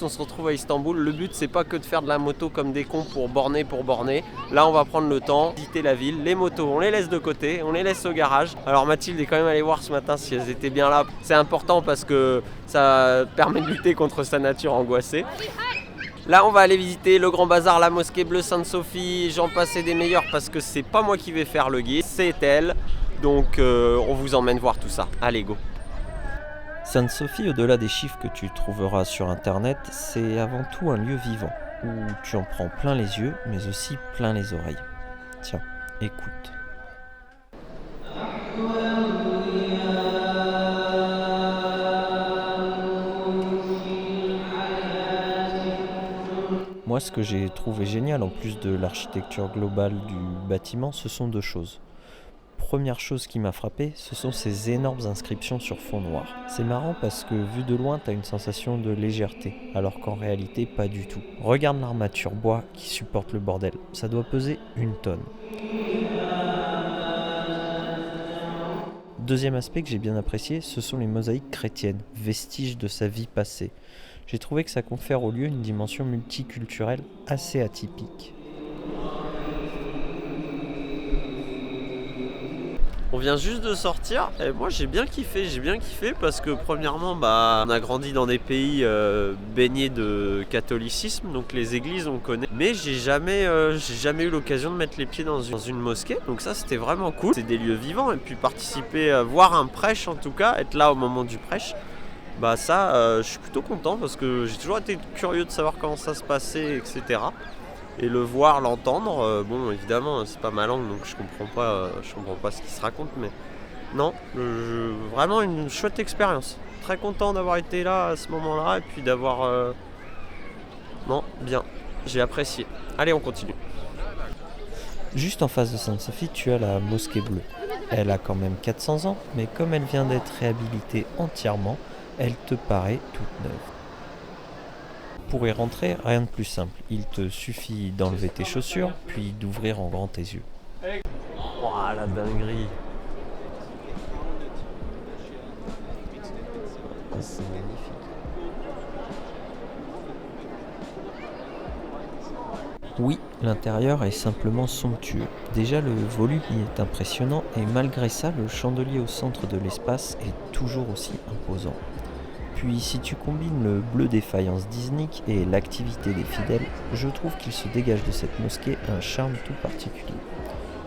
On se retrouve à Istanbul, le but c'est pas que de faire de la moto comme des cons pour borner. Là on va prendre le temps, visiter la ville, les motos on les laisse de côté, on les laisse au garage. Alors Mathilde est quand même allée voir ce matin si elles étaient bien là. C'est important parce que ça permet de lutter contre sa nature angoissée. Là on va aller visiter le Grand Bazar, la mosquée bleue Sainte-Sophie, j'en passe des meilleurs parce que c'est pas moi qui vais faire le guide, c'est elle. Donc on vous emmène voir tout ça, allez go. Sainte-Sophie, au-delà des chiffres que tu trouveras sur internet, c'est avant tout un lieu vivant, où tu en prends plein les yeux, mais aussi plein les oreilles. Tiens, écoute. Moi, ce que j'ai trouvé génial, en plus de l'architecture globale du bâtiment, ce sont deux choses. Première chose qui m'a frappé, ce sont ces énormes inscriptions sur fond noir. C'est marrant parce que vu de loin, t'as une sensation de légèreté, alors qu'en réalité pas du tout. Regarde l'armature bois qui supporte le bordel, ça doit peser 1 tonne. Deuxième aspect que j'ai bien apprécié, ce sont les mosaïques chrétiennes, vestiges de sa vie passée. J'ai trouvé que ça confère au lieu une dimension multiculturelle assez atypique. On vient juste de sortir et moi j'ai bien kiffé parce que premièrement on a grandi dans des pays baignés de catholicisme, donc les églises on connaît, mais j'ai jamais eu l'occasion de mettre les pieds dans une mosquée, donc ça c'était vraiment cool. C'est des lieux vivants et puis participer, voir un prêche en tout cas, être là au moment du prêche, je suis plutôt content parce que j'ai toujours été curieux de savoir comment ça se passait, etc. Et le voir, l'entendre, évidemment c'est pas ma langue donc je comprends pas ce qui se raconte, mais non, vraiment une chouette expérience. Très content d'avoir été là à ce moment-là et puis d'avoir... bien, j'ai apprécié. Allez, on continue. Juste en face de Sainte-Sophie, tu as la mosquée bleue. Elle a quand même 400 ans, mais comme elle vient d'être réhabilitée entièrement, elle te paraît toute neuve. Pour y rentrer, rien de plus simple. Il te suffit d'enlever tes chaussures, puis d'ouvrir en grand tes yeux. Oh la dinguerie. C'est magnifique. Oui, l'intérieur est simplement somptueux. Déjà, le volume y est impressionnant et malgré ça, le chandelier au centre de l'espace est toujours aussi imposant. Puis si tu combines le bleu des faïences d'Iznik et l'activité des fidèles, je trouve qu'il se dégage de cette mosquée un charme tout particulier.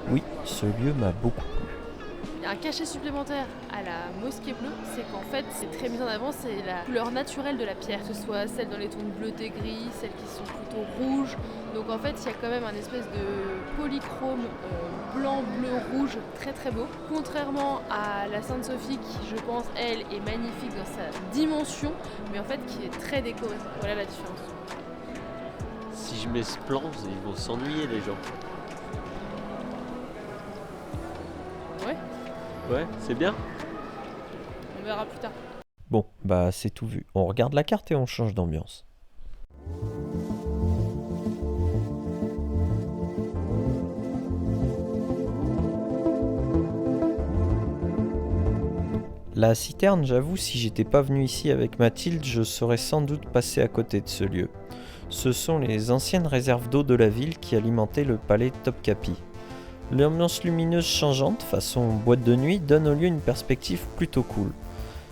Oui, ce lieu m'a beaucoup plu. Il y a un cachet supplémentaire à la mosquée bleue, c'est qu'en fait c'est très mis en avant, c'est la couleur naturelle de la pierre, que ce soit celle dans les tons bleuté gris, celles qui sont plutôt rouges. Donc en fait il y a quand même un espèce de polychrome blanc, bleu, rouge très très beau. Contrairement à la Sainte-Sophie qui je pense elle est magnifique dans sa dimension, mais en fait qui est très décorée. Voilà la différence. Si je mets ce plan, ils vont s'ennuyer les gens. Ouais, c'est bien. On verra plus tard. Bon, c'est tout vu. On regarde la carte et on change d'ambiance. La citerne, j'avoue, si j'étais pas venu ici avec Mathilde, je serais sans doute passé à côté de ce lieu. Ce sont les anciennes réserves d'eau de la ville qui alimentaient le palais Topkapi. L'ambiance lumineuse changeante, façon boîte de nuit, donne au lieu une perspective plutôt cool.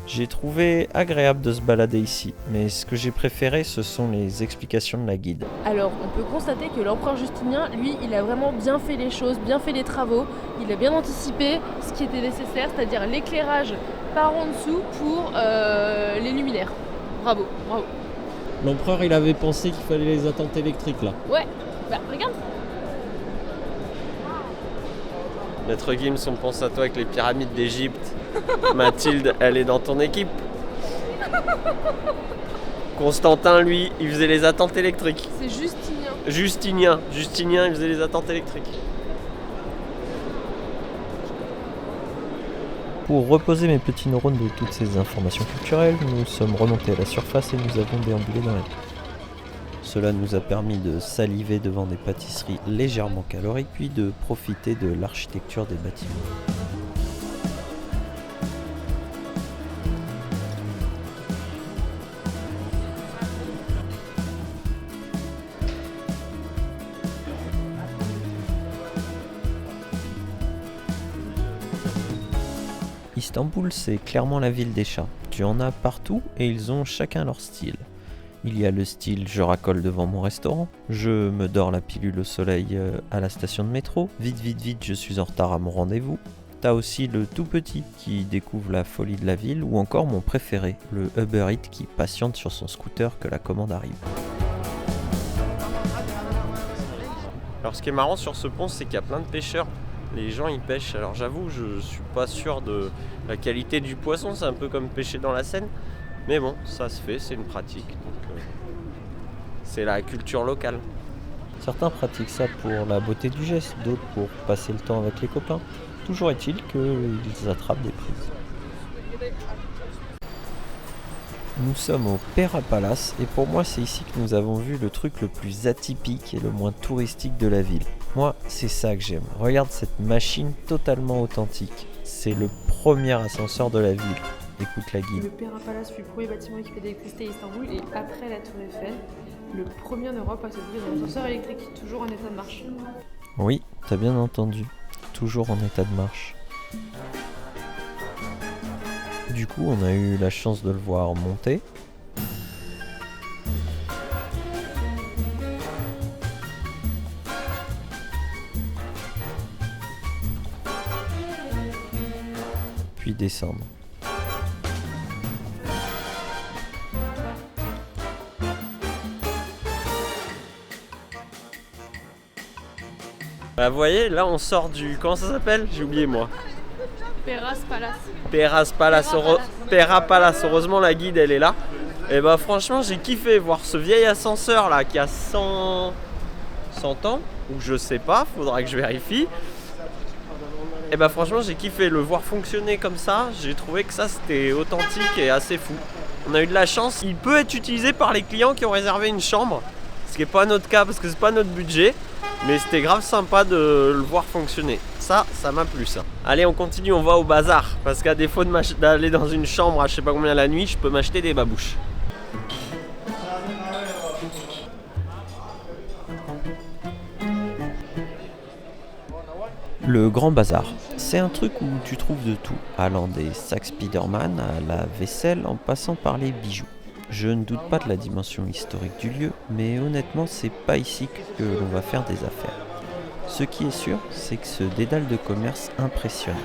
J'ai trouvé agréable de se balader ici, mais ce que j'ai préféré, ce sont les explications de la guide. Alors, on peut constater que l'empereur Justinien, lui, il a vraiment bien fait les choses, bien fait les travaux. Il a bien anticipé ce qui était nécessaire, c'est-à-dire l'éclairage par en dessous pour les luminaires. Bravo, bravo. L'empereur, il avait pensé qu'il fallait les attentes électriques, là. Ouais, regarde. Maître Gims, on pense à toi avec les pyramides d'Égypte. Mathilde, elle est dans ton équipe. Constantin, lui, il faisait les attentes électriques. C'est Justinien. Justinien, il faisait les attentes électriques. Pour reposer mes petits neurones de toutes ces informations culturelles, nous sommes remontés à la surface et nous avons déambulé dans la ville. Cela nous a permis de saliver devant des pâtisseries légèrement caloriques, puis de profiter de l'architecture des bâtiments. Istanbul, c'est clairement la ville des chats. Tu en as partout et ils ont chacun leur style. Il y a le style je racole devant mon restaurant, je me dors la pilule au soleil à la station de métro, vite vite vite je suis en retard à mon rendez-vous. T'as aussi le tout petit qui découvre la folie de la ville ou encore mon préféré, le Uber Eats qui patiente sur son scooter que la commande arrive. Alors ce qui est marrant sur ce pont, c'est qu'il y a plein de pêcheurs. Les gens ils pêchent. Alors j'avoue, je suis pas sûr de la qualité du poisson, c'est un peu comme pêcher dans la Seine. Mais bon, ça se fait, c'est une pratique. Donc c'est la culture locale. Certains pratiquent ça pour la beauté du geste, d'autres pour passer le temps avec les copains. Toujours est-il qu'ils attrapent des prises. Nous sommes au Pera Palace et pour moi c'est ici que nous avons vu le truc le plus atypique et le moins touristique de la ville. Moi c'est ça que j'aime. Regarde cette machine totalement authentique. C'est le premier ascenseur de la ville. Écoute la guide. Le Pera Palace fut le premier bâtiment équipé d'électricité à Istanbul et après la Tour Eiffel, le premier en Europe à se doter d'un ascenseur électrique, toujours en état de marche. Oui, t'as bien entendu. Toujours en état de marche. Du coup, on a eu la chance de le voir monter. Puis descendre. Bah, vous voyez, là on sort du... Comment ça s'appelle? J'ai oublié moi. Peras Palace. Pera Palace. Heureusement la guide elle est là. Et bah franchement j'ai kiffé voir ce vieil ascenseur là qui a 100 ans. Ou je sais pas, faudra que je vérifie. Et bah franchement j'ai kiffé le voir fonctionner comme ça. J'ai trouvé que ça c'était authentique et assez fou. On a eu de la chance. Il peut être utilisé par les clients qui ont réservé une chambre. Ce qui n'est pas notre cas parce que c'est pas notre budget. Mais c'était grave sympa de le voir fonctionner. Ça m'a plu ça. Allez, on continue, on va au bazar. Parce qu'à défaut d'aller dans une chambre à je sais pas combien la nuit, je peux m'acheter des babouches. Le grand bazar, c'est un truc où tu trouves de tout, allant des sacs Spider-Man à la vaisselle en passant par les bijoux. Je ne doute pas de la dimension historique du lieu, mais honnêtement, c'est pas ici que l'on va faire des affaires. Ce qui est sûr, c'est que ce dédale de commerce impressionne,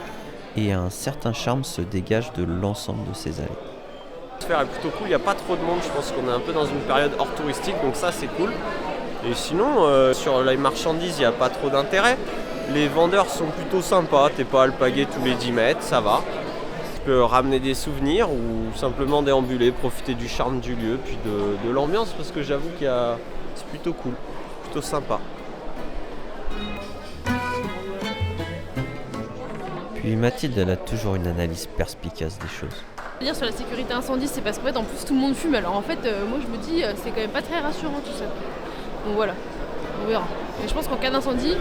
et un certain charme se dégage de l'ensemble de ces allées. L'atmosphère est plutôt cool, il n'y a pas trop de monde, je pense qu'on est un peu dans une période hors touristique, donc ça c'est cool. Et sinon, sur les marchandises, il n'y a pas trop d'intérêt. Les vendeurs sont plutôt sympas, t'es pas alpagué tous les 10 mètres, ça va. Tu peux ramener des souvenirs ou simplement déambuler, profiter du charme du lieu, puis de l'ambiance, parce que j'avoue c'est plutôt cool, plutôt sympa. Puis Mathilde, elle a toujours une analyse perspicace des choses. Dire sur la sécurité incendie, c'est parce qu'en fait en plus tout le monde fume. Alors en fait, moi je me dis c'est quand même pas très rassurant tout ça. Donc voilà, on verra. Mais je pense qu'en cas d'incendie,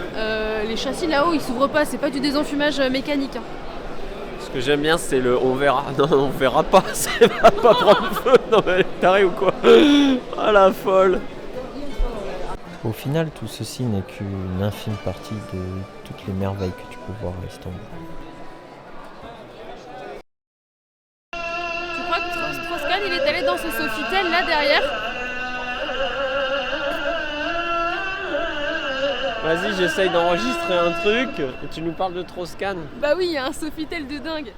les châssis là-haut ils s'ouvrent pas, c'est pas du désenfumage mécanique. Hein. Ce que j'aime bien c'est le on verra. Non, on verra pas, c'est pas prendre feu. Non mais elle est tarée ou quoi? Ah la folle. Au final, tout ceci n'est qu'une infime partie de toutes les merveilles que tu peux voir à Istanbul. Tu crois que Strauss-Kahn il est allé dans ce Sofitel là derrière? Vas-y, j'essaye d'enregistrer un truc et tu nous parles de Strauss-Kahn. Bah oui, il y a un Sofitel de dingue.